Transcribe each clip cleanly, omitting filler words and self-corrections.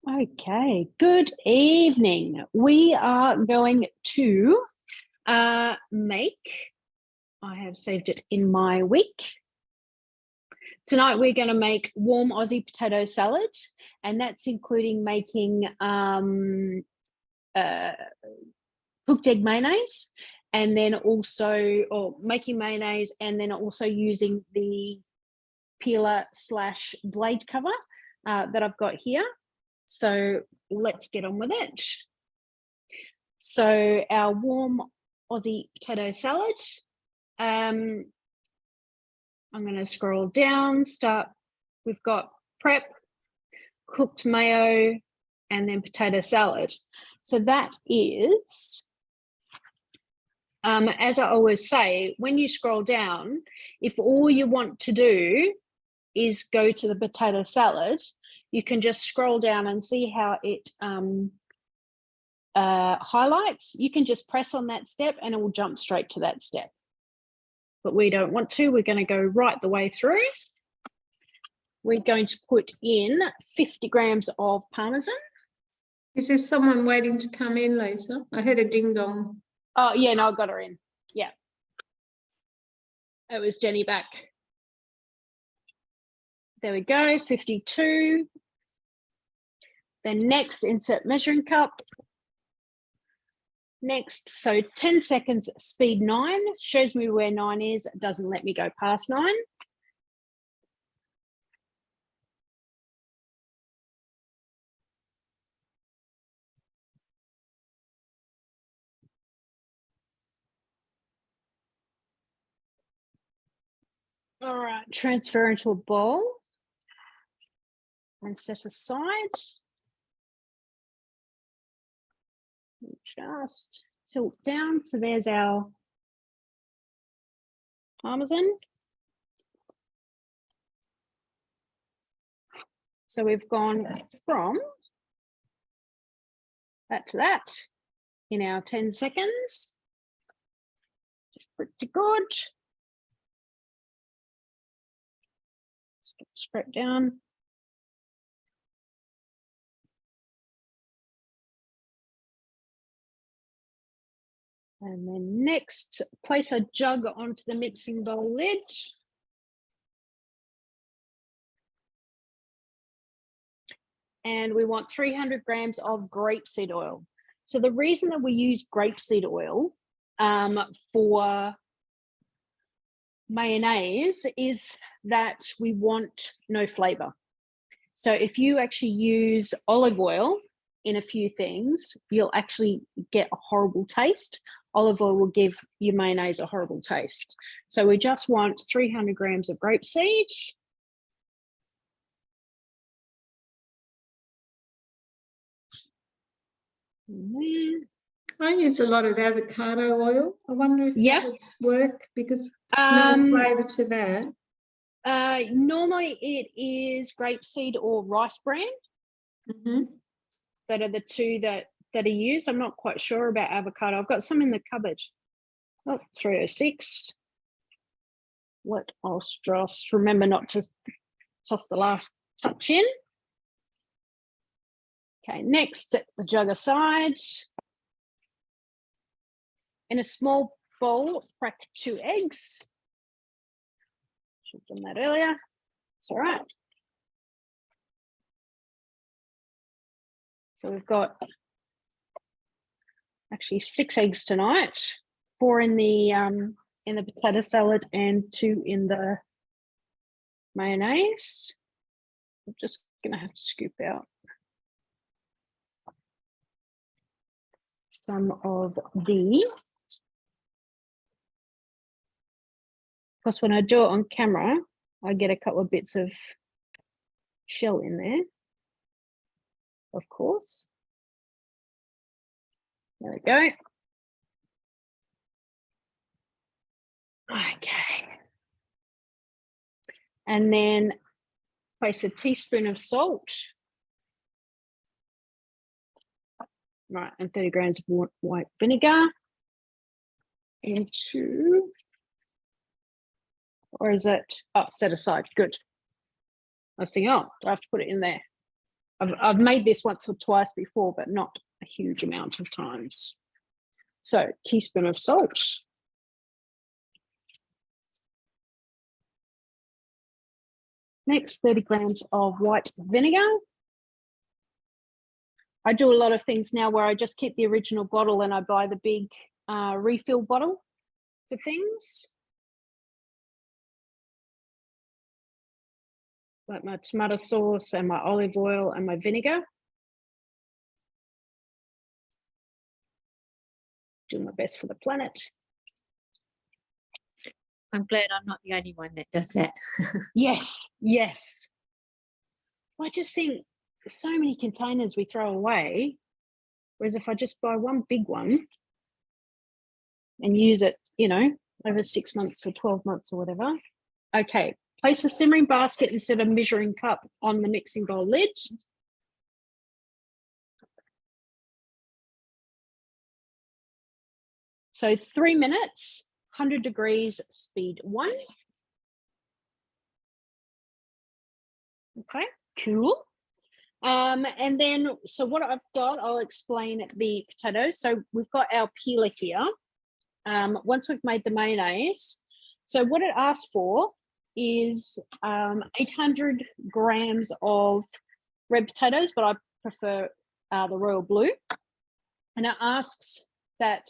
Okay, good evening. We are going to make, I have saved it in my week. Tonight we're going to make warm Aussie potato salad, and that's including making cooked egg mayonnaise, and then also, making mayonnaise, and then also using the peeler / blade cover that I've got here. So let's get on with it. So our warm Aussie potato salad. I'm going to scroll down, we've got prep, cooked mayo, and then potato salad. So that is, as I always say, when you scroll down, if all you want to do is go to the potato salad, you can just scroll down and see how it highlights. You can just press on that step and it will jump straight to that step. But we don't want to. We're going to go right the way through. We're going to put in 50 grams of Parmesan. Is there someone waiting to come in, Lisa? I heard a ding dong. Oh, yeah, no, I got her in. Yeah. It was Jenny back. There we go, 52. Then next, insert measuring cup. Next, so 10 seconds, speed 9, shows me where 9 is, it doesn't let me go past 9. All right, transfer into a bowl and set aside. Just tilt down. So there's our Parmesan. So we've gone from that to that in our 10 seconds. Just pretty good. Let's get straight down. And then next, place a jug onto the mixing bowl lid. And we want 300 grams of grapeseed oil. So the reason that we use grapeseed oil for mayonnaise is that we want no flavor. So if you actually use olive oil in a few things, you'll actually get a horrible taste. Olive oil will give your mayonnaise a horrible taste. So we just want 300 grams of grapeseed. I use a lot of avocado oil. I wonder if that would work, because no flavour to that. Normally it is grapeseed or rice bran. That are the two that are used. I'm not quite sure about avocado. I've got some in the cupboard. Oh, 306. I'll just remember not to toss the last touch in. Okay, next, set the jug aside. In a small bowl, crack 2 eggs. Should have done that earlier. It's all right. So we've got actually 6 eggs tonight, 4 in the potato salad and 2 in the mayonnaise. I'm just gonna have to scoop out some of the, because when I do it on camera, I get a couple of bits of shell in there, of course. There we go. Okay. And then place a teaspoon of salt. Right, and 30 grams of white vinegar into, or is it, oh, set aside, good. I was thinking, oh, do I have to put it in there? I've made this once or twice before, but not a huge amount of times. So teaspoon of salt. Next, 30 grams of white vinegar. I do a lot of things now where I just keep the original bottle and I buy the big refill bottle for things. Like my tomato sauce and my olive oil and my vinegar. Doing my best for the planet. I'm glad I'm not the only one that does that. Yes, yes. I just think so many containers we throw away, whereas if I just buy one big one and use it, you know, over 6 months or 12 months or whatever. Okay, place a simmering basket instead of measuring cup on the mixing bowl lid. So 3 minutes, 100 degrees, speed 1. Okay, cool. And then, so what I've got, I'll explain the potatoes. So we've got our peeler here. Once we've made the mayonnaise, so what it asks for is 800 grams of red potatoes, but I prefer the royal blue. And it asks that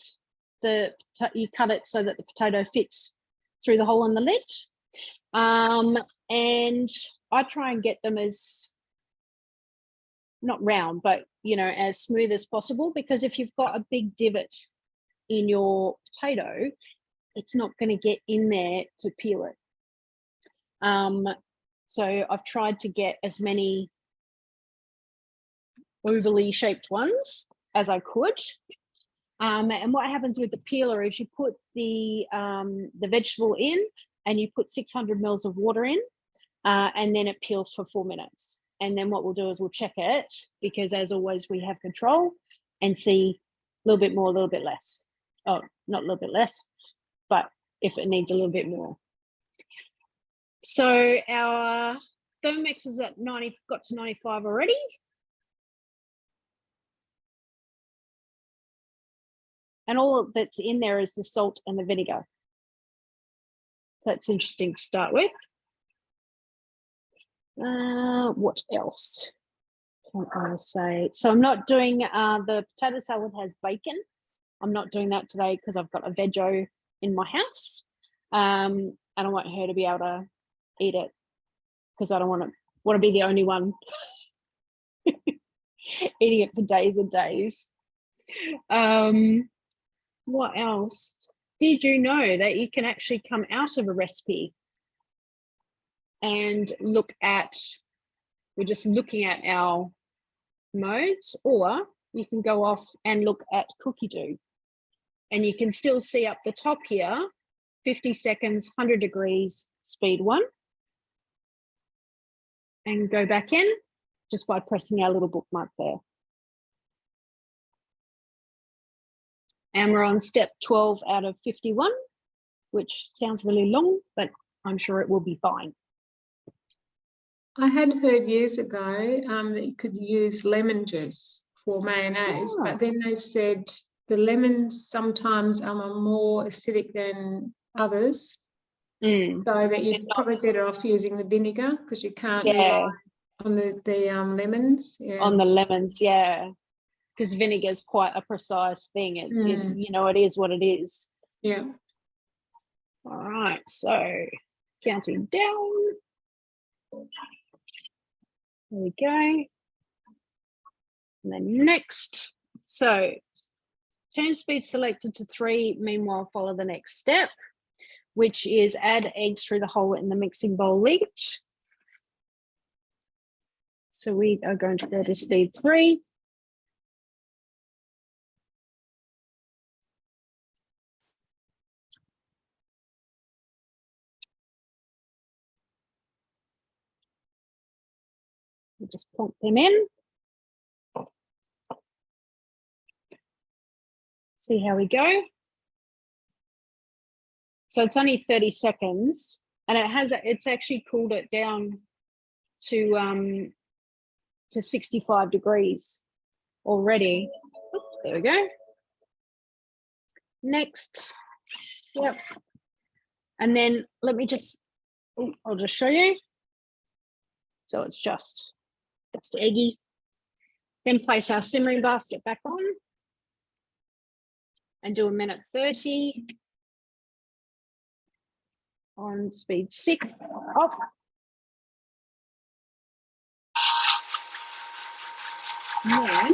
you cut it so that the potato fits through the hole in the lid. And I try and get them as, not round, but, you know, as smooth as possible, because if you've got a big divot in your potato, it's not going to get in there to peel it. So I've tried to get as many ovally shaped ones as I could. And what happens with the peeler is you put the vegetable in and you put 600 mils of water in, and then it peels for 4 minutes. And then what we'll do is we'll check it, because as always, we have control, and see a little bit more, a little bit less. Oh, not a little bit less, but if it needs a little bit more. So our Thermomix is at 90, got to 95 already. And all that's in there is the salt and the vinegar. So that's interesting to start with. What else can I say? So I'm not doing, the potato salad has bacon. I'm not doing that today because I've got a veggie in my house. And I want her to be able to eat it, because I don't want to be the only one eating it for days and days. What else? Did you know that you can actually come out of a recipe and look at, we're just looking at our modes, or you can go off and look at cookie dough, and you can still see up the top here, 50 seconds, 100 degrees, speed 1, and go back in just by pressing our little bookmark there. And we're on step 12 out of 51, which sounds really long, but I'm sure it will be fine. I had heard years ago that you could use lemon juice for mayonnaise, but then they said the lemons sometimes are more acidic than others, so that you're probably better off using the vinegar, because you can't rely on the lemons. Yeah. On the lemons, yeah, because vinegar is quite a precise thing. It, you know, it is what it is. Yeah. All right, so counting down. There we go. And then next, so turn speed selected to 3. Meanwhile, follow the next step, which is add eggs through the hole in the mixing bowl lid. So we are going to go to speed 3. We'll just plonk them in. See how we go. So it's only 30 seconds, and it's actually cooled it down to to 65 degrees already. There we go. Next. Yep. And then let me just, I'll just show you. So it's just eggy. Then place our simmering basket back on and do 1:30 on speed 6. Off. Then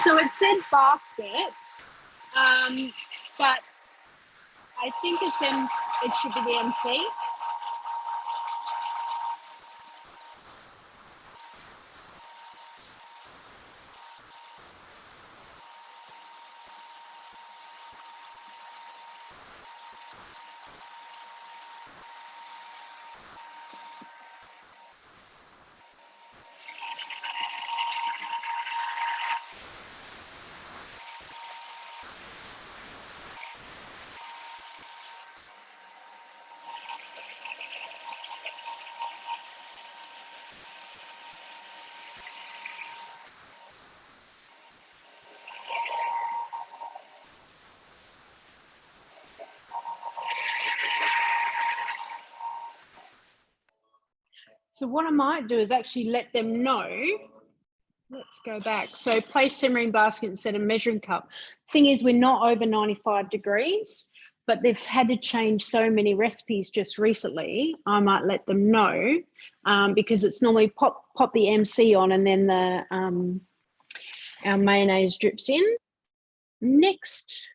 so it said basket, but I think it should be the MC. So what I might do is actually let them know. Let's go back. So place simmering basket instead of measuring cup. Thing is, we're not over 95 degrees, but they've had to change so many recipes just recently. I might let them know because it's normally pop the MC on and then our mayonnaise drips in. Next,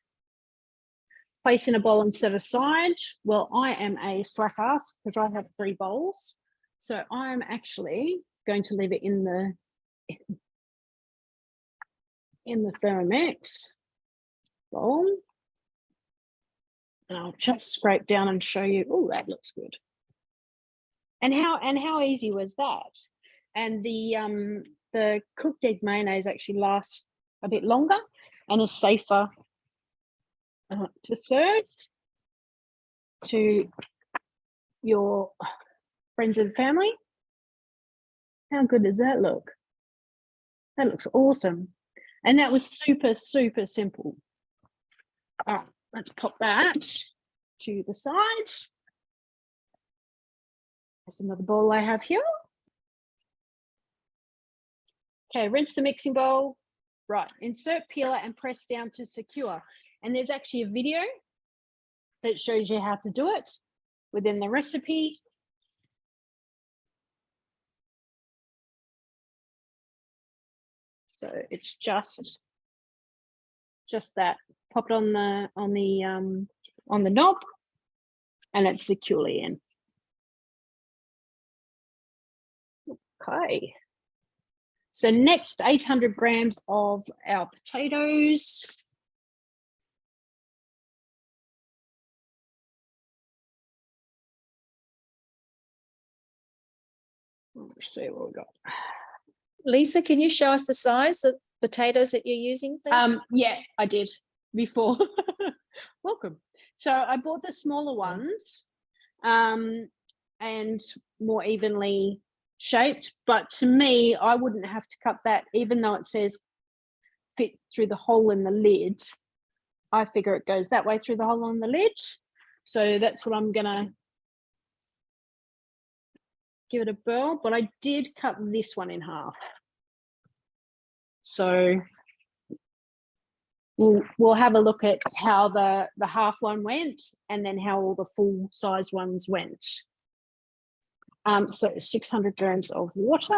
place in a bowl and set aside. Well, I am a slack ass because I have 3 bowls. So I'm actually going to leave it in the Thermomix bowl. And I'll just scrape down and show you. Oh, that looks good. And how easy was that? And the cooked egg mayonnaise actually lasts a bit longer and is safer to serve to your friends and family. How good does that look? That looks awesome. And that was super, super simple. All right, let's pop that to the side. There's another bowl I have here. Okay, rinse the mixing bowl. Right, insert peeler and press down to secure. And there's actually a video that shows you how to do it within the recipe. So it's just that. Pop it on the knob, and it's securely in. Okay. So next, 800 grams of our potatoes. Let's see what we got. Lisa, can you show us the size of potatoes that you're using, please? Yeah, I did before. Welcome. So I bought the smaller ones and more evenly shaped, but to me, I wouldn't have to cut that, even though it says fit through the hole in the lid. I figure it goes that way through the hole in the lid. So that's what I'm gonna give it a burl, but I did cut this one in half. So we'll have a look at how the half one went and then how all the full size ones went. So 600 grams of water.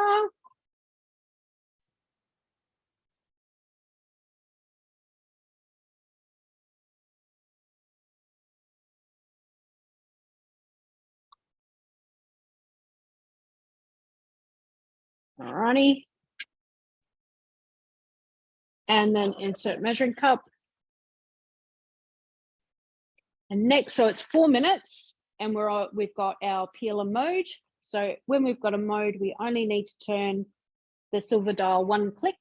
Alrighty, and then insert measuring cup. And next, so it's 4 minutes, and we've got our peeler mode. So when we've got a mode, we only need to turn the silver dial 1 click,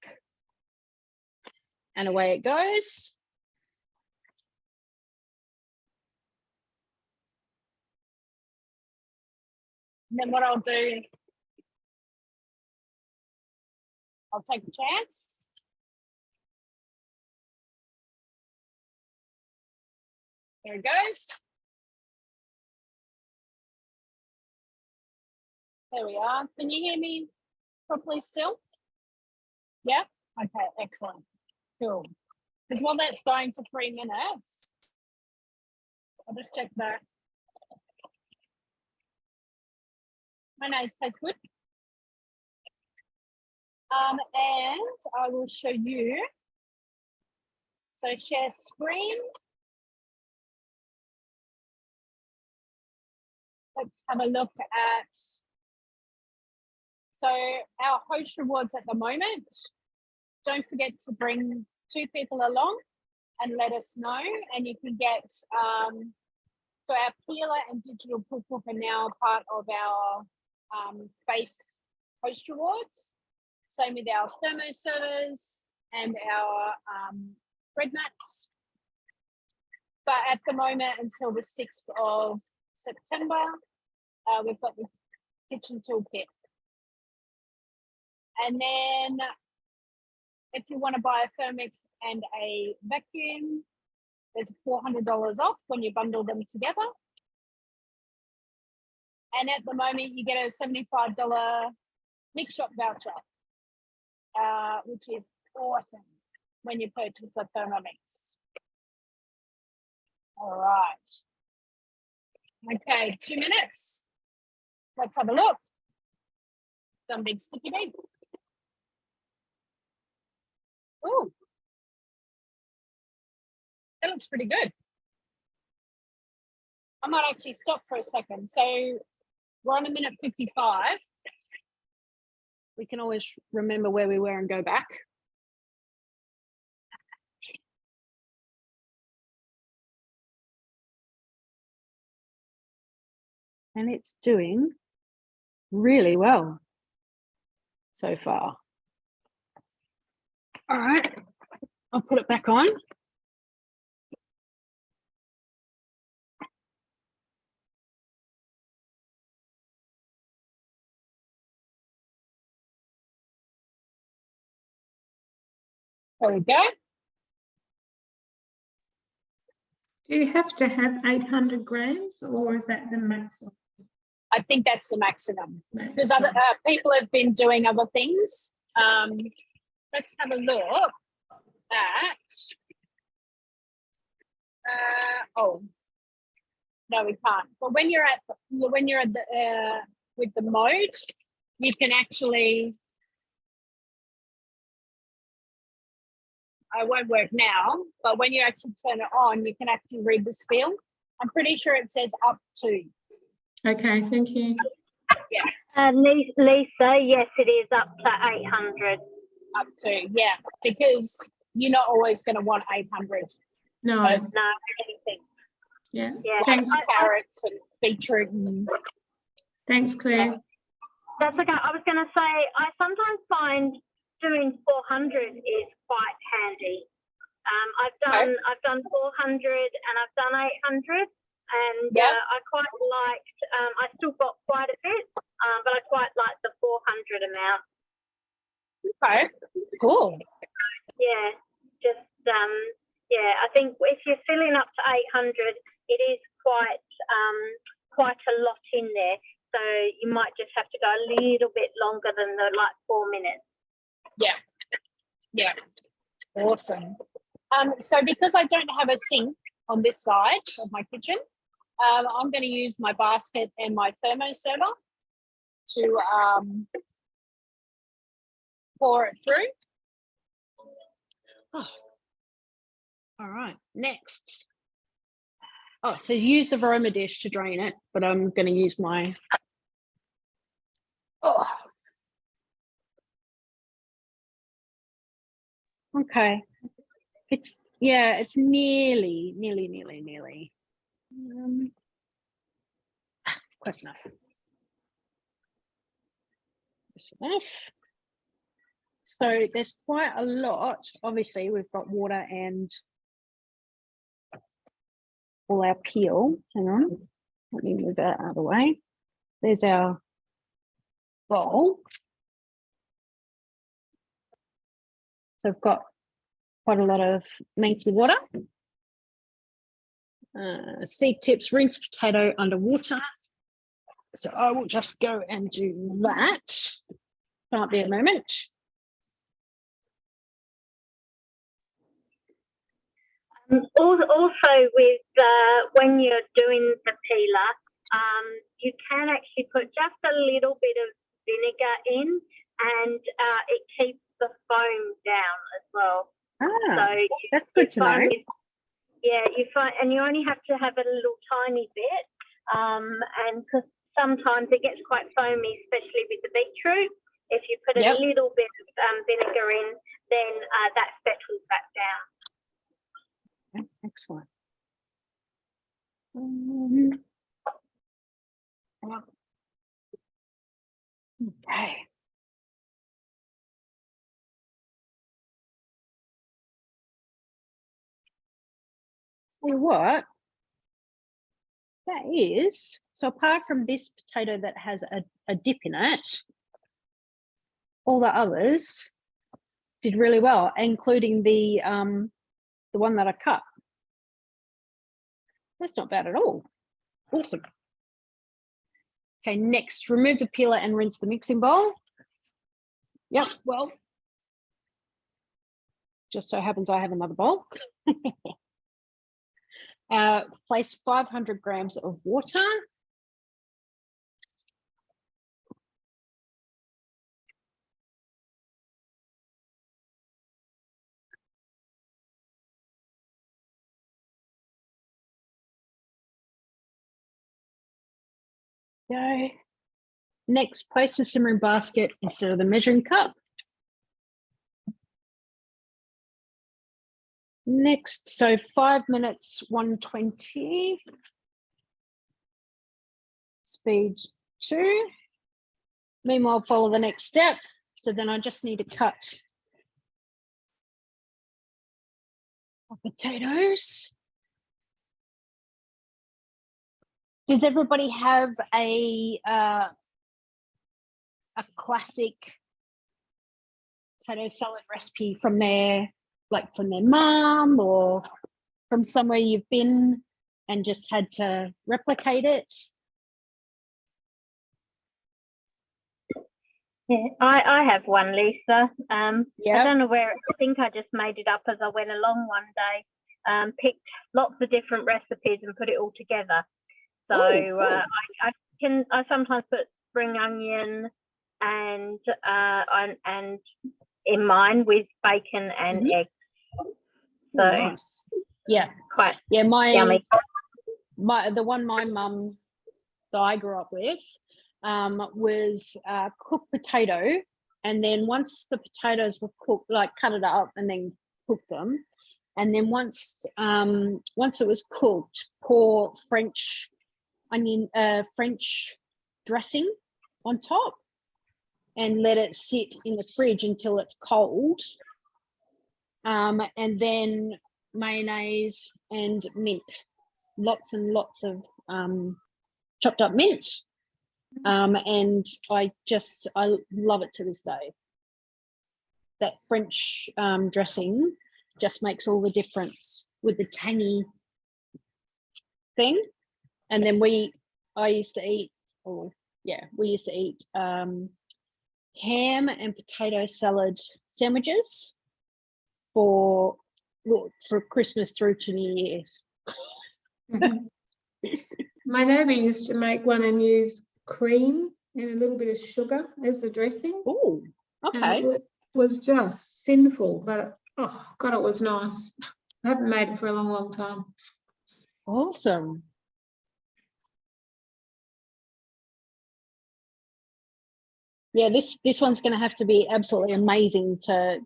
and away it goes. And then what I'll do, I'll take a chance. There it goes. There we are. Can you hear me properly still? Yeah? Okay, excellent. Cool. Because while that's going for 3 minutes, I'll just check that. Mayonnaise tastes good. And I will show you. So share screen. Let's have a look at, so our host rewards at the moment. Don't forget to bring 2 people along and let us know, and you can get, so our peeler and digital cookbook are now part of our base host rewards. Same with our thermo servers and our bread mats. But at the moment, until the 6th of September, we've got the kitchen toolkit. And then if you want to buy a Thermix and a vacuum, there's $400 off when you bundle them together. And at the moment, you get a $75 mix shop voucher, which is awesome when you purchase a Thermomix. All right. Okay, 2 minutes. Let's have a look. Some big sticky beef. Oh, that looks pretty good. I might actually stop for a second. So we're on 1:55. We can always remember where we were and go back. And it's doing really well so far. All right, I'll put it back on. There we go. Do you have to have 800 grams, or is that the maximum? I think that's the maximum, because other people have been doing other things. Let's have a look at. Oh, no, we can't. But when you're at the with the mode, you can actually. I won't work now, but when you actually turn it on, you can actually read the spiel. I'm pretty sure it says up to. Okay, thank you. Yeah. Lisa, yes, it is up to 800. Up to, yeah, because you're not always going to want 800. No. No, anything. Yeah. Yeah. Thanks. Carrots and beetroot. And, Thanks, Claire. That's okay. I was going to say, I sometimes find doing 400 is quite handy. I've done 400 and I've done 800, and I quite liked. I still got quite a bit, but I quite like the 400 amount. Okay, cool. Yeah, just I think if you're filling up to 800, it is quite a lot in there. So you might just have to go a little bit longer than the 4 minutes. Yeah, awesome. So because I don't have a sink on this side of my kitchen, I'm going to use my basket and my thermo server to pour it through. Oh. All right, next. Oh, it says use the Veroma dish to drain it, but I'm going to use my. Oh. Okay. It's nearly. Close enough. Close enough. So there's quite a lot. Obviously, we've got water and all our peel. Hang on. Let me move that out of the way. There's our bowl. So I've got quite a lot of minky water. Seed tips, rinse potato underwater. So I will just go and do that. Might be a moment. Also, with when you're doing the peeler, you can actually put just a little bit of vinegar in, and it keeps the foam down as well. So that's good to know. You find, and you only have to have a little tiny bit, and because sometimes it gets quite foamy, especially with the beetroot. If you put a little bit of vinegar in, then that settles that down. Excellent. Okay. Well, what that is, so apart from this potato that has a dip in it, all the others did really well, including the one that I cut. That's not bad at all. Awesome. Okay, next, remove the peeler and rinse the mixing bowl. Yep, well, just so happens I have another bowl. Place 500 grams of water. Go. Next, place the simmering basket instead of the measuring cup. Next, so 5 minutes, 120. Speed 2. Meanwhile, follow the next step. So then I just need to cut potatoes. Does everybody have a classic potato salad recipe from their mum or from somewhere you've been and just had to replicate it? Yeah, I have one, Lisa. I don't know where. I think I just made it up as I went along one day. Picked lots of different recipes and put it all together. So I sometimes put spring onion and in mine with bacon and eggs. So nice. quite yummy. yummy. The one my mum that I grew up with was cooked potato, and then once the potatoes were cooked, like cut it up and then cook them, and then once it was cooked, pour French dressing on top and let it sit in the fridge until it's cold, and then mayonnaise and mint, lots and lots of chopped up mint. And I love it to this day. That French dressing just makes all the difference with the tangy thing. And then we used to eat ham and potato salad sandwiches for Christmas through to New Year's. My neighbour used to make one and use cream and a little bit of sugar as the dressing. Oh, okay. And it was just sinful, but oh God, it was nice. I haven't made it for a long, long time. Awesome. Yeah, this one's going to have to be absolutely amazing to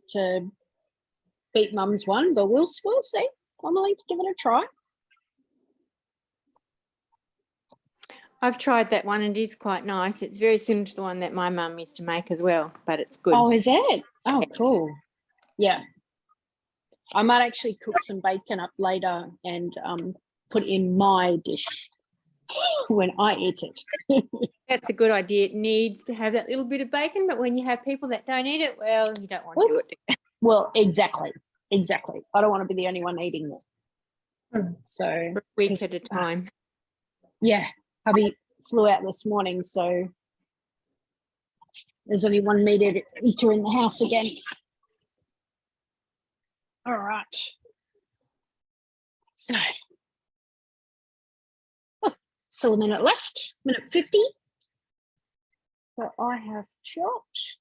beat Mum's one, but we'll see. I'm willing to give it a try. I've tried that one and it is quite nice. It's very similar to the one that my mum used to make as well, but it's good. Oh, is it? Oh, cool. Yeah. I might actually cook some bacon up later and put in my dish when I eat it. That's a good idea. It needs to have that little bit of bacon, but when you have people that don't eat it, well, you don't want to do it. Well, exactly. I don't want to be the only one eating it. So For a week at a time. Yeah, hubby flew out this morning, so there's only one meat eater in the house again. All right. So, still a minute left, minute 50. So I have chopped.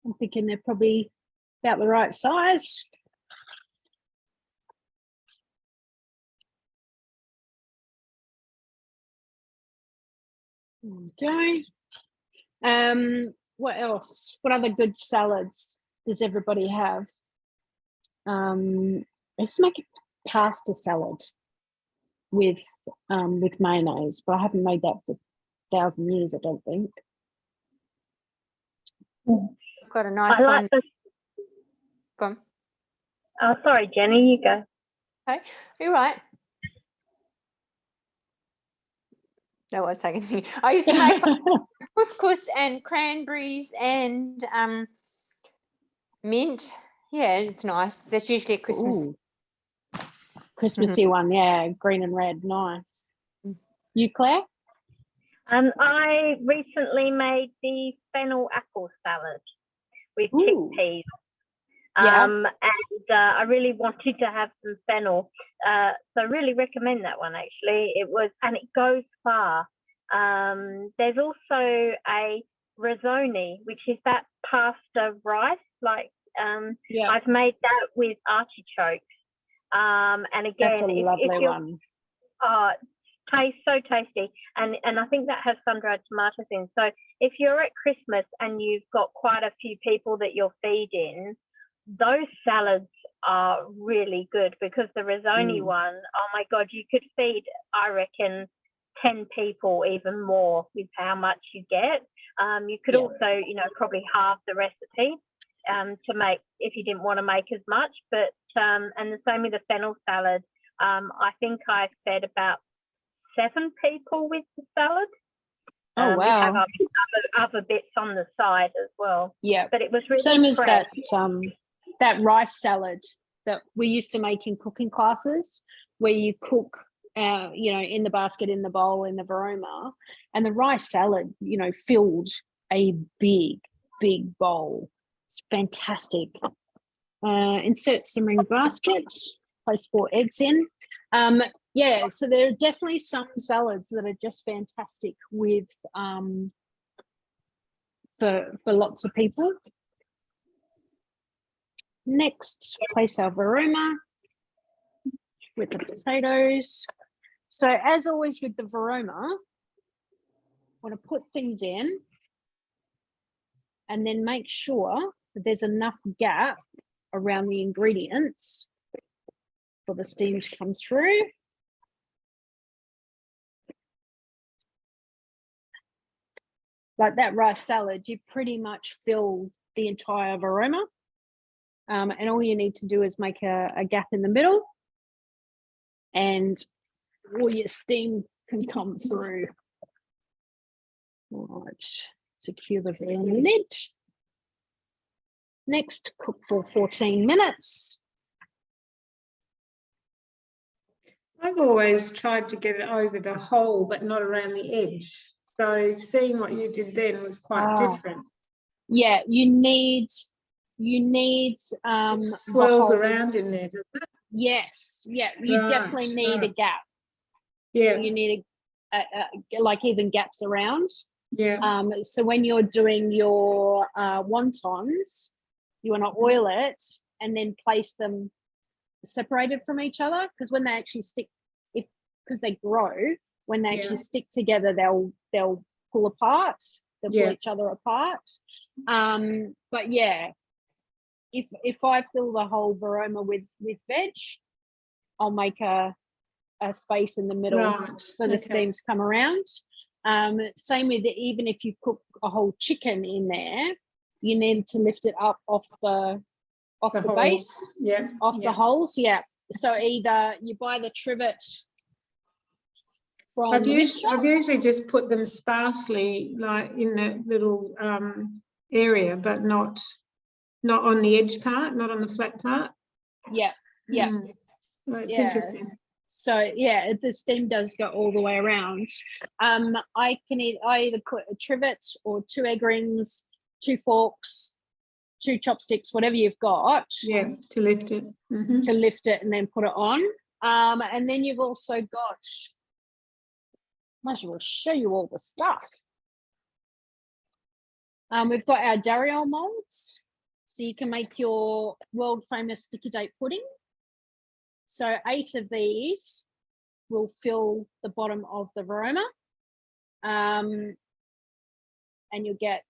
I'm thinking they're probably about the right size. Okay. What else? What other good salads does everybody have? Let's make a pasta salad with mayonnaise, but I haven't made that for 1,000 years, I don't think. I've got a nice I one. like the. Go on. Oh, sorry, Jenny, you go. Okay, you're right. No one's taking anything. I used to make couscous and cranberries and mint. Yeah, it's nice. That's usually at Christmas. Ooh. Christmassy one, yeah, green and red, nice. You, Claire? I recently made the fennel apple salad with Ooh. chickpeas. Yeah. And I really wanted to have some fennel, so I really recommend that one. Actually, and it goes far. There's also a risotto, which is that pasta rice. Like Yeah. I've made that with artichokes. And again, That's a lovely one. Tastes so tasty, and I think that has sun-dried tomatoes in. So if you're at Christmas and you've got quite a few people that you're feeding, those salads are really good, because the risotto one, oh my God, you could feed, I reckon, 10 people, even more, with how much you get. You could also, probably halve the recipe to make, if you didn't want to make as much. But and the same with the fennel salad. I think I fed about 7 people with the salad. Oh, wow. We have other bits on the side as well. Yeah. But it was really same as fresh. that rice salad that we used to make in cooking classes, where you cook in the basket, in the bowl, in the Veroma, and the rice salad, filled a big bowl. It's fantastic. Insert simmering basket, place 4 eggs in. So there are definitely some salads that are just fantastic with for lots of people. Next, place our Veroma with the potatoes. So as always with the Veroma, I want to put things in and then make sure that there's enough gap around the ingredients for the steam to come through. Like that rice salad, you pretty much fill the entire Veroma. And all you need to do is make a gap in the middle, and all your steam can come through. All right, secure the lid. Next, cook for 14 minutes. I've always tried to get it over the hole, but not around the edge. So seeing what you did then was quite different. Yeah, you need swirls around in there, doesn't it? Yes, yeah, you definitely need a gap. Yeah, you need like even gaps around. Yeah. So when you're doing your wontons, you want to oil it and then place them separated from each other, because when they actually stick, because they grow, when they actually stick together, they'll pull apart, they'll pull each other apart. But yeah, if I fill the whole Veroma with veg, I'll make a space in the middle Right. for the Okay. steam to come around. Same with even if you cook a whole chicken in there, you need to lift it up off the holes. base, Yeah. off yeah. the holes. Yeah. So either you buy the trivet from I've the meat shop. usually just put them sparsely, like in that little area, but not on the edge part, not on the flat part. Yeah. Yeah. Well, it's Yeah. interesting. So yeah, the steam does go all the way around. I either put a trivet or 2 egg rings, 2 forks, 2 chopsticks, whatever you've got. Yeah, to lift it. To lift it and then put it on. And then you've also got, might as well show you all the stuff. We've got our Dariol molds, so you can make your world famous sticky date pudding. So 8 of these will fill the bottom of the Veroma, and you'll get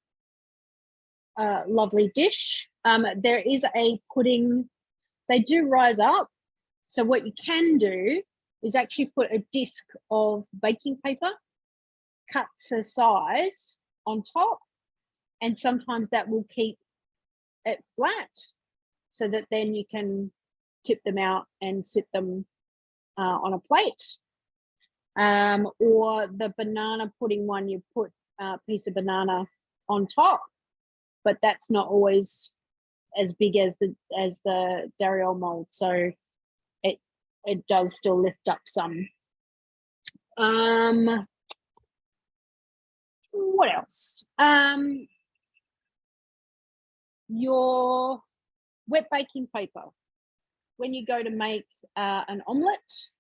a lovely dish. There is a pudding, they do rise up. So what you can do is actually put a disc of baking paper cut to size on top, and sometimes that will keep it flat so that then you can tip them out and sit them on a plate. Or the banana pudding one, you put a piece of banana on top, but that's not always as big as the Dariol mold, so it does still lift up some. What else? Your wet baking paper. When you go to make an omelette,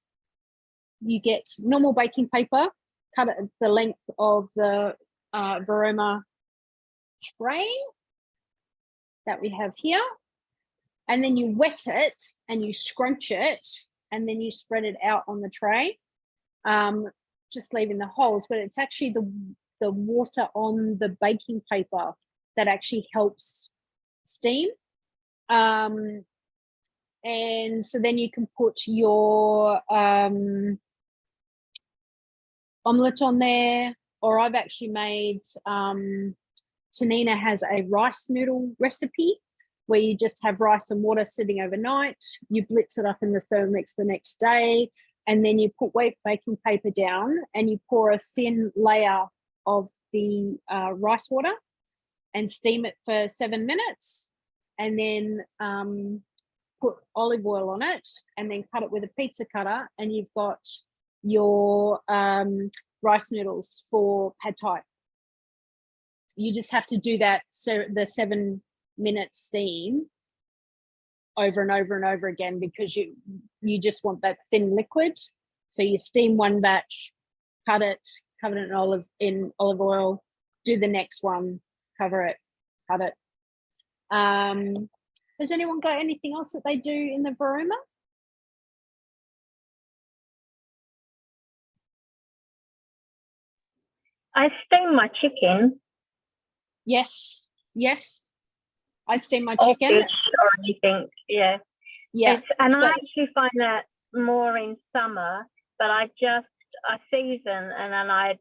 you get normal baking paper, cut it at the length of the Veroma tray that we have here, and then you wet it and you scrunch it, and then you spread it out on the tray, just leaving the holes. But it's actually the water on the baking paper that actually helps steam. And so then you can put your omelette on there, or I've actually made, Tanina has a rice noodle recipe where you just have rice and water sitting overnight, you blitz it up in the Thermomix the next day, and then you put wet baking paper down and you pour a thin layer of the rice water and steam it for 7 minutes, and then put olive oil on it and then cut it with a pizza cutter, and you've got your rice noodles for pad thai. You just have to do that, so the 7 minute steam over and over and over again, because you just want that thin liquid. So you steam one batch, cut it, cover it in olive oil, do the next one, cover it, cut it. Has anyone got anything else that they do in the Veroma? I steam my chicken. Yes. I steam my Or chicken. fish or anything. Yeah. Yeah. And so, I actually find that more in summer, but I season and then I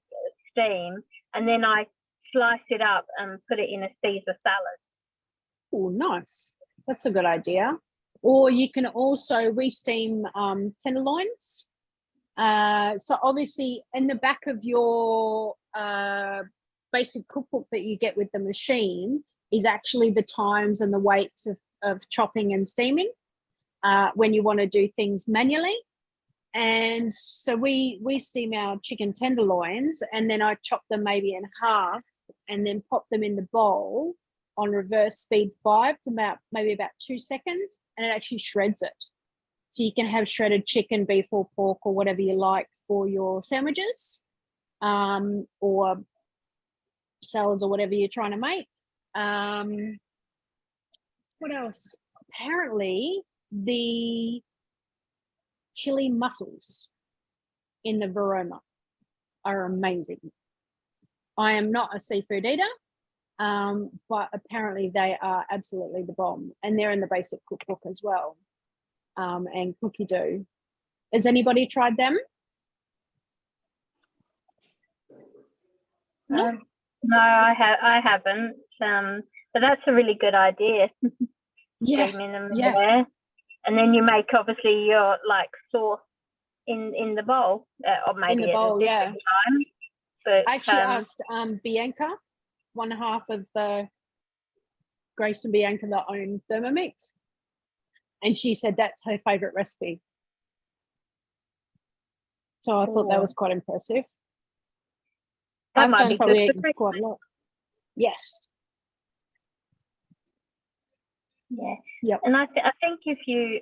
steam, and then I slice it up and put it in a Caesar salad. oh, nice. That's a good idea. Or you can also re-steam tenderloins. So obviously in the back of your basic cookbook that you get with the machine is actually the times and the weights of chopping and steaming when you want to do things manually. And so we steam our chicken tenderloins, and then I chop them maybe in half and then pop them in the bowl on reverse speed 5 for maybe about 2 seconds, and it actually shreds it. So you can have shredded chicken, beef or pork or whatever you like for your sandwiches, or salads or whatever you're trying to make. What else? Apparently the chili mussels in the Veroma are amazing. I am not a seafood eater, but apparently they are absolutely the bomb, and they're in the basic cookbook as well. And cookie dough. Has anybody tried them? No? No, I haven't. But that's a really good idea. Yeah, Creaming them yeah. there, and then you make obviously your like sauce in the bowl, or maybe in the bowl, at a yeah. different time. But I actually asked Bianca, one half of the Grace and Bianca that own Thermomix, and she said that's her favorite recipe. So I thought that was quite impressive. that I've might done be Probably good. eaten quite a lot. Yes. Yeah. Yep. And I think if you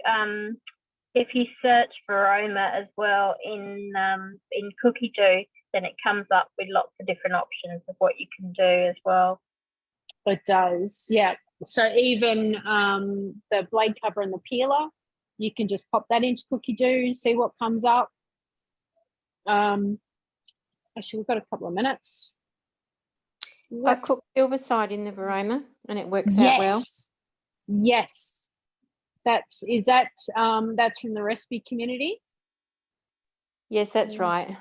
search Veroma as well in cookie dough, then it comes up with lots of different options of what you can do as well. It does, yeah. So even the blade cover and the peeler, you can just pop that into cookie dough, see what comes up. Actually, we've got a couple of minutes. I've cooked silver side in the Veroma and it works out well. Yes. That's from the recipe community? Yes, that's right.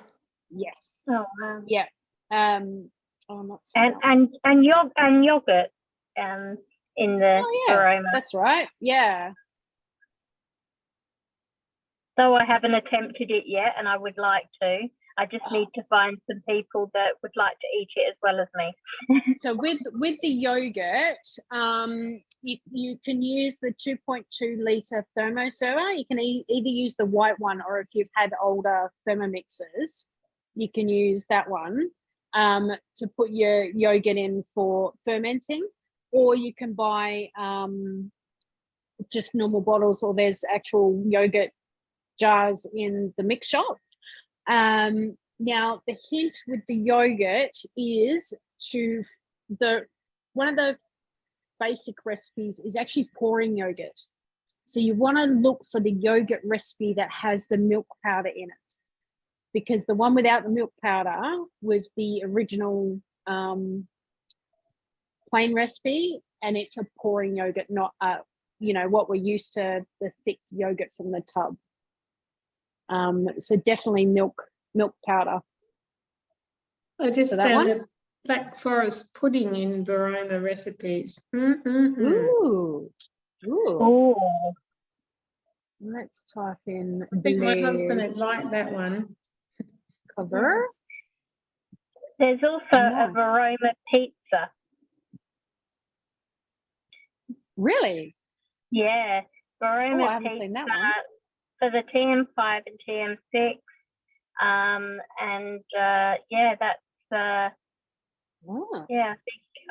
Yes. Oh wow. Yeah. I'm not seeing that. And yogurt in the Veroma. That's right. Yeah. So I haven't attempted it yet, and I would like to. I just need to find some people that would like to eat it as well as me. So with the yogurt, you can use the 2.2 litre thermoserver. You can either use the white one, or if you've had older Thermomixes, you can use that one to put your yogurt in for fermenting, or you can buy just normal bottles, or there's actual yogurt jars in the mix shop. Now the hint with the yogurt is one of the basic recipes is actually pouring yogurt. So you want to look for the yogurt recipe that has the milk powder in it, because the one without the milk powder was the original plain recipe, and it's a pouring yogurt, not what we're used to, the thick yogurt from the tub. So definitely milk powder. I just that found one? a Black Forest pudding in Veroma recipes. Ooh. Oh, Let's type in I think my husband blade would like that one. cover. there's also a Nice. Veroma pizza. Really? Yeah, Veroma I haven't pizza seen that one. for the TM5 and TM6. Yeah, that's Oh, yeah.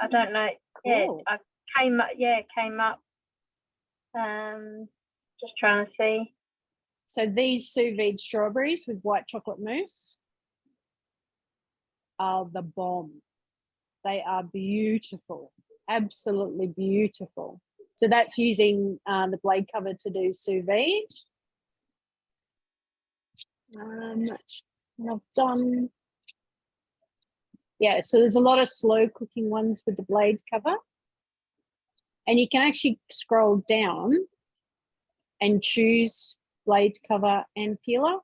I don't know. Yeah, cool. I came up. Yeah, it came up. Just trying to see. So these sous vide strawberries with white chocolate mousse are the bomb. They are beautiful, absolutely beautiful. So that's using the blade cover to do sous vide. I've done, yeah, so there's a lot of slow cooking ones with the blade cover, and you can actually scroll down and choose blade cover and peeler.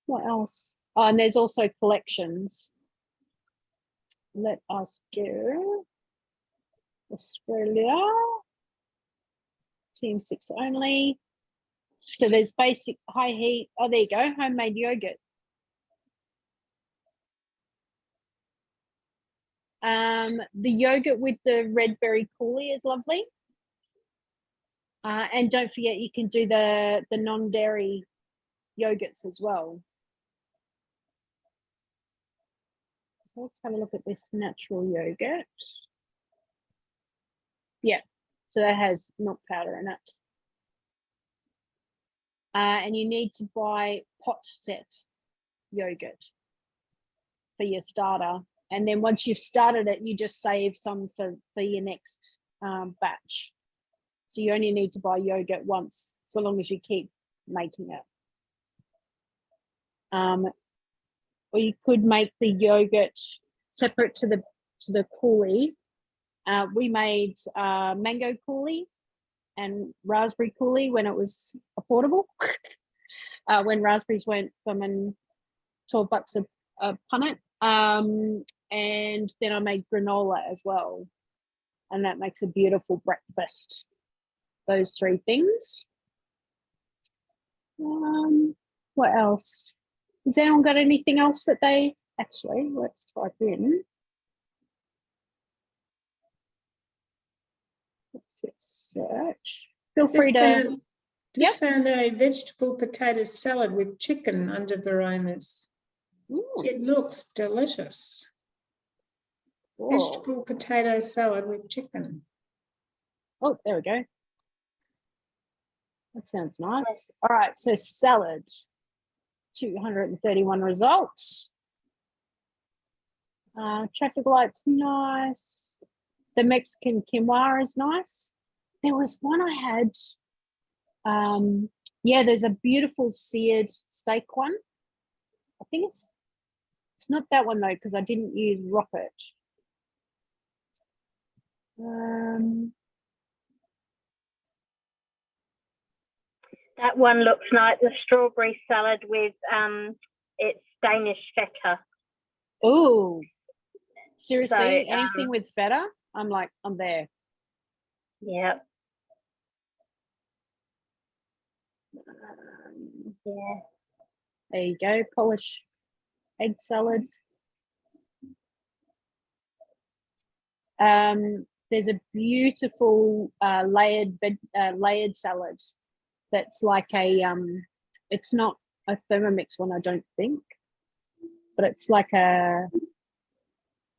What else? Oh, and there's also collections. Let us go. Australia. Team 6 only. So there's basic, high heat. Oh, there you go. Homemade yogurt. The yogurt with the red berry coulis is lovely. And don't forget, you can do the non-dairy yogurts as well. So let's have a look at this natural yogurt. Yeah, so that has milk powder in it. And you need to buy pot set yogurt for your starter. And then once you've started it, you just save some for your next batch. So you only need to buy yogurt once, so long as you keep making it. or you could make the yogurt separate to the coulis. We made mango coulis and raspberry coulis when it was affordable. When raspberries went from $12 a punnet. And then I made granola as well. And that makes a beautiful breakfast. Those three things. What else? Has anyone got anything else that they actually, let's type in. Let's hit search. Feel free to found a vegetable potato salad with chicken under Veroma's. It looks delicious. Vegetable potato salad with chicken. Oh, there we go. That sounds nice. All right, so salad, 231 results. Traffic lights, nice. The Mexican quinoa is nice. There was one I had. Yeah, there's a beautiful seared steak one. I think it's not that one though, because I didn't use rocket. That one looks like the strawberry salad with it's Danish feta. Oh, seriously, So, anything with feta, I'm there. Yeah. Yeah. There you go, Polish egg salad. There's a beautiful layered salad that's like a it's not a Thermomix one, I don't think, but it's like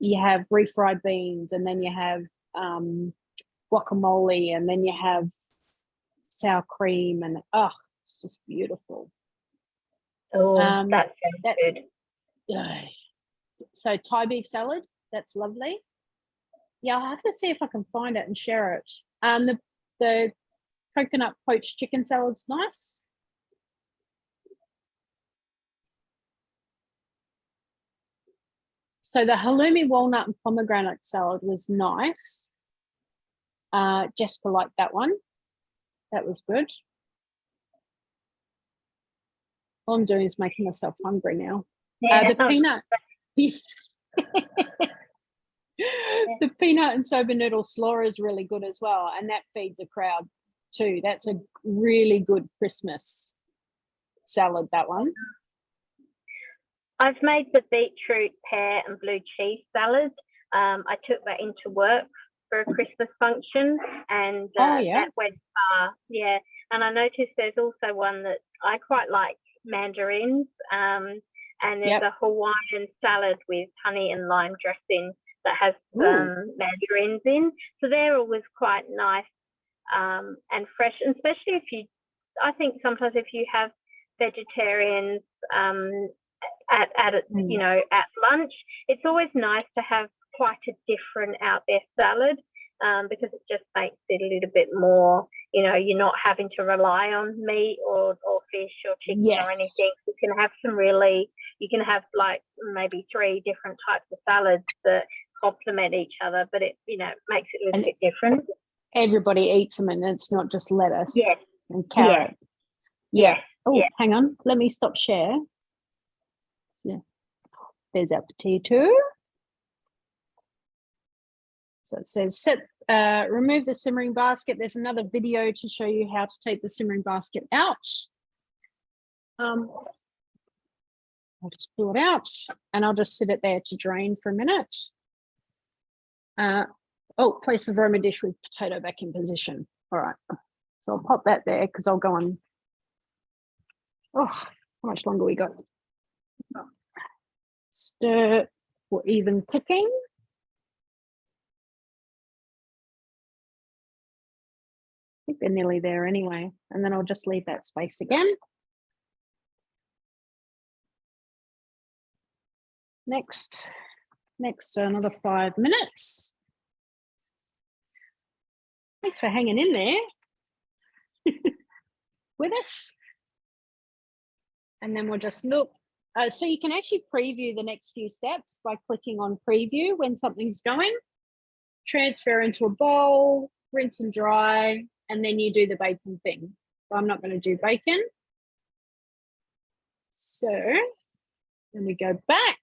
you have refried beans, and then you have guacamole, and then you have sour cream, and it's just beautiful. Oh, that sounds good. So Thai beef salad, that's lovely. Yeah, I'll have to see if I can find it and share it. The coconut poached chicken salad's nice. So the halloumi, walnut, and pomegranate salad was nice. Jessica liked that one. That was good. All I'm doing is making myself hungry now. Yeah. The peanut. The peanut and soba noodle slaw is really good as well, and that feeds a crowd too. That's a really good Christmas salad, that one. I've made the beetroot, pear and blue cheese salad. I took that into work for a Christmas function, and that went far. Yeah, and I noticed there's also one that I quite like, mandarins, and there's a Hawaiian salad with honey and lime dressing that has mandarins in. So they're always quite nice and fresh, and especially I think sometimes if you have vegetarians at lunch, it's always nice to have quite a different out there salad, because it just makes it a little bit more, you're not having to rely on meat or fish or chicken or anything. You can have like maybe 3 different types of salads that complement each other, but it makes it a little bit different. Everybody eats them, and it's not just lettuce and carrot. Hang on, let me stop share. There's our potato. So it says remove the simmering basket. There's another video to show you how to take the simmering basket out. I'll just pull it out, and I'll just sit it there to drain for a minute. Place the Veroma dish with potato back in position. All right, so I'll pop that there because I'll go on. How much longer we got? Stir for even cooking. I think they're nearly there anyway, and then I'll just leave that space again. Next, another 5 minutes. Thanks for hanging in there with us. And then we'll just look. So you can actually preview the next few steps by clicking on preview when something's going. Transfer into a bowl, rinse and dry, and then you do the bacon thing. I'm not going to do bacon. So then we go back.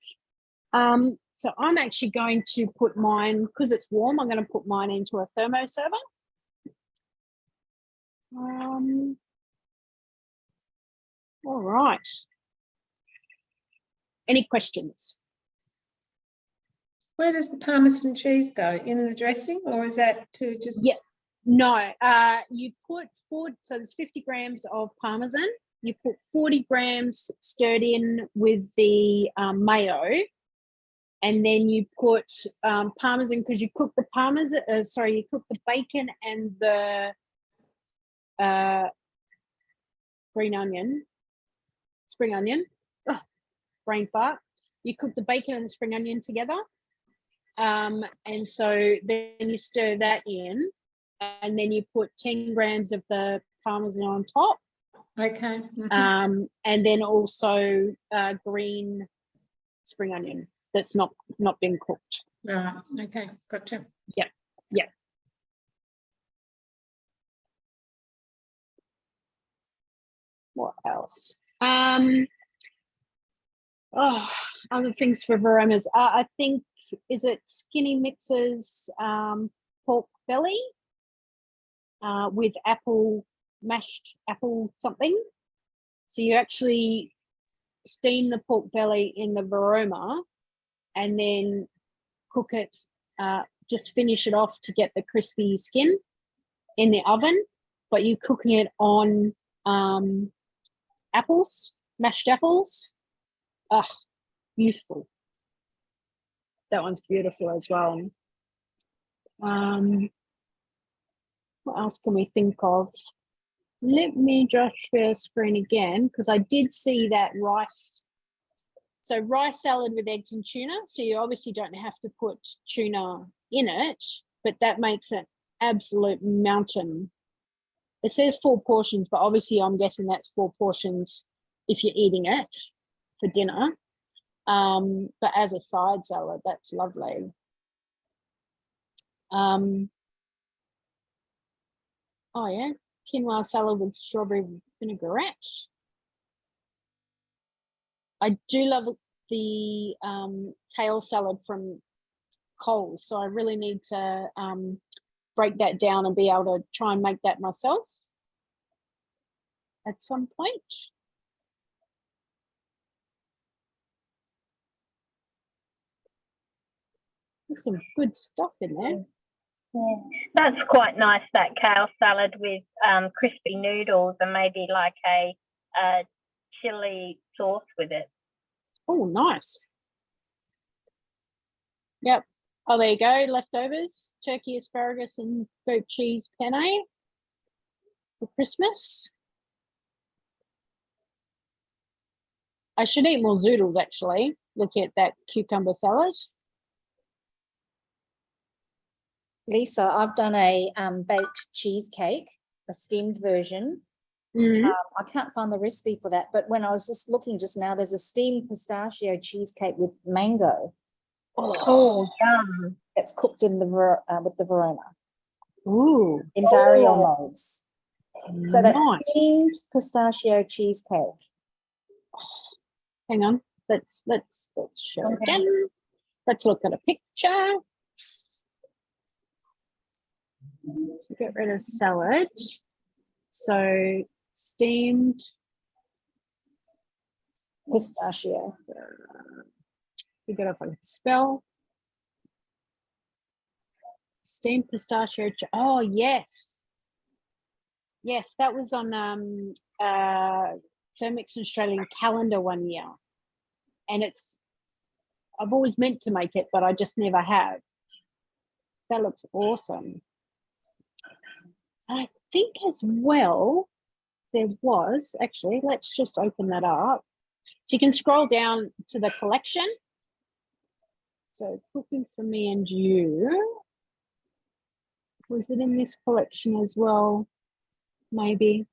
So I'm actually going to put mine, because it's warm, I'm going to put mine into a thermo server. All right. Any questions? Where does the Parmesan cheese go? In the dressing, or is that to just? Yeah, no. You put so there's 50 grams of Parmesan. You put 40 grams stirred in with the mayo, and then you put Parmesan, because you cook the Parmesan. You cook the bacon and the spring onion. Oh, brain fart. You cook the bacon and the spring onion together. And so then you stir that in, and then you put 10 grams of the Parmesan on top. Okay. And then also green spring onion that's not been cooked. Right. Okay. Gotcha. Yeah. Yeah. What else? Other things for Veromas. I think, is it Skinny Mixes pork belly with mashed apple something. So you actually steam the pork belly in the Veroma and then cook it, just finish it off to get the crispy skin in the oven, but you're cooking it on mashed apples. Beautiful. That one's beautiful as well. What else can we think of? Let me just share screen again, because I did see that rice. So rice salad with eggs and tuna. So you obviously don't have to put tuna in it, but that makes an absolute mountain. It says 4 portions, but obviously I'm guessing that's 4 portions if you're eating it for dinner. But as a side salad, that's lovely. Oh yeah, quinoa salad with strawberry vinaigrette. I do love the kale salad from Coles, so I really need to break that down and be able to try and make that myself at some point. There's some good stuff in there. Yeah, that's quite nice, that kale salad with crispy noodles and maybe like a chili sauce with it. Oh, nice. Yep. Oh, there you go. Leftovers, turkey, asparagus, and goat cheese penne for Christmas. I should eat more zoodles, actually. Looking at that cucumber salad. Lisa, I've done a baked cheesecake, a steamed version. Mm-hmm. I can't find the recipe for that, but when I was just looking just now, there's a steamed pistachio cheesecake with mango. Oh, yum. It's cooked in the with the Veroma. Ooh. In Dario molds. So that's Nice. steamed pistachio cheesecake. Hang on. Let's show it again. Let's look at a picture. So get rid of salad. So steamed Pistachio. Figure out if I can spell. Steamed pistachio. Oh yes. Yes, that was on Thermix Australian calendar one year. And I've always meant to make it, but I just never have. That looks awesome. I think as well, there was, actually, let's just open that up. So you can scroll down to the collection. So cooking for me and you. Was it in this collection as well? Maybe.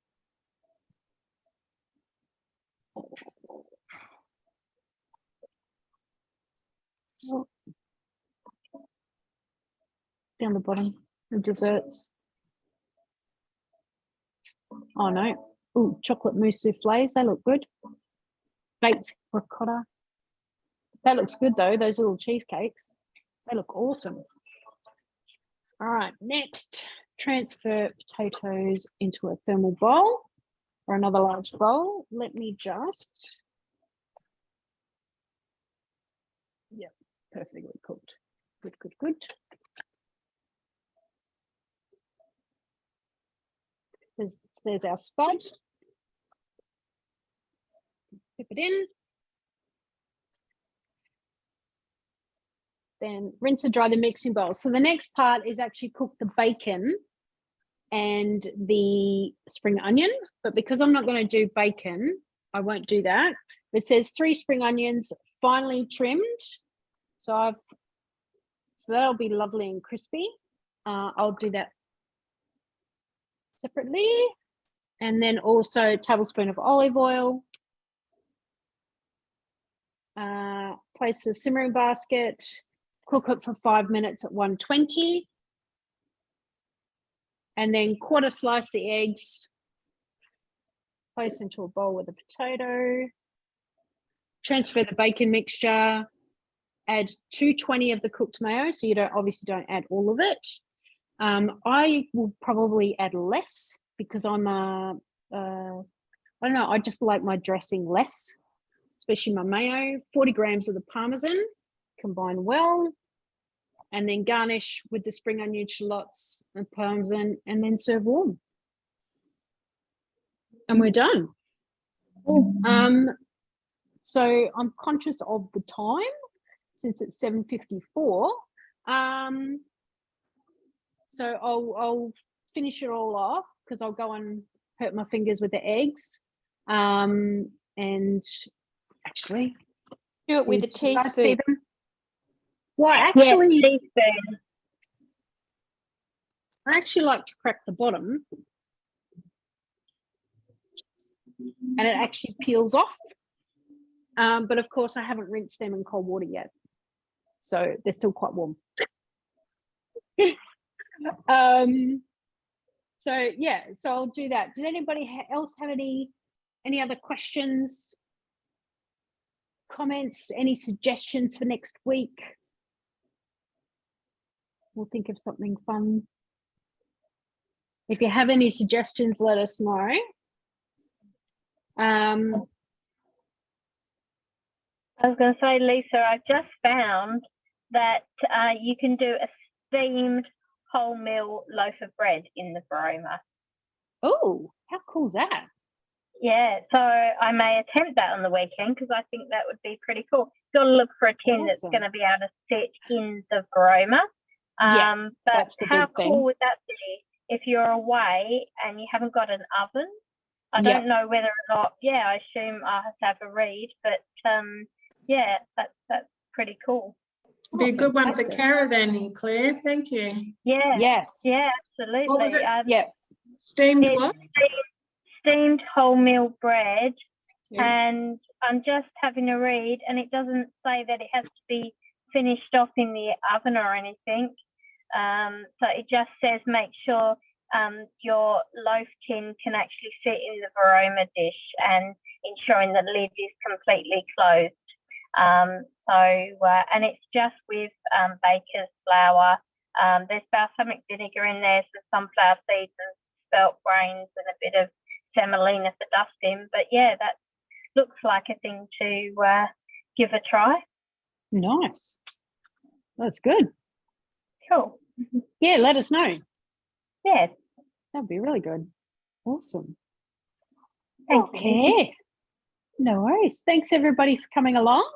Oh. Down the bottom of desserts. Oh no. Ooh, chocolate mousse souffles. They look good. Baked ricotta. That looks good though. Those little cheesecakes. They look awesome. All right, next, transfer potatoes into a thermal bowl or another large bowl. Let me just. Yep, perfectly cooked. Good, good, good. There's our spud. Dip it in. Then rinse and dry the mixing bowl. So the next part is actually cook the bacon and the spring onion. But because I'm not going to do bacon, I won't do that. It says 3 spring onions finely trimmed. So that'll be lovely and crispy. I'll do that separately. And then also a tablespoon of olive oil. Place the simmering basket, cook it for 5 minutes at 120. And then quarter slice the eggs, place into a bowl with a potato, transfer the bacon mixture, add 220 of the cooked mayo, so you obviously don't add all of it. I will probably add less because I'm I don't know, I just like my dressing less, especially my mayo. 40 grams of the parmesan, combine well, and then garnish with the spring onion, shallots and parmesan, and then serve warm. And we're done. So I'm conscious of the time since it's 7:54. So I'll finish it all off because I'll go and hurt my fingers with the eggs. And actually, Do it with a teaspoon. Well, actually, Yes, teaspoon. I actually like to crack the bottom, and it actually peels off. But of course, I haven't rinsed them in cold water yet, so they're still quite warm. So yeah, so I'll do that. Did anybody else have any other questions, comments, any suggestions for next week? We'll think of something fun. If you have any suggestions, let us know. I was going to say, Lisa, I've just found that you can do a steamed wholemeal loaf of bread in the Veroma. Oh, how cool is that? Yeah, so I may attempt that on the weekend because I think that would be pretty cool. Got to look for a tin that's going to be able to sit in the Veroma. Yeah, but how big thing. cool would that be if you're away and you haven't got an oven? I don't know whether or not. Yeah, I assume I have to have a read, but yeah, that's pretty cool. Be a good one for caravanning, Claire. Thank you. Yeah. Yes. Yeah, absolutely. What was it? Yes. Steamed what? Steamed wholemeal bread. Yeah. And I'm just having a read, and it doesn't say that it has to be finished off in the oven or anything. So it just says make sure your loaf tin can actually sit in the Veroma dish and ensuring the lid is completely closed. And it's just with baker's flour. There's balsamic vinegar in there, some sunflower seeds and spelt grains and a bit of semolina for dusting. But yeah, that looks like a thing to give a try. Nice. That's good. Cool. Yeah, let us know. Yeah. That'd be really good. Awesome. Thank you. Okay. No worries. Thanks everybody for coming along.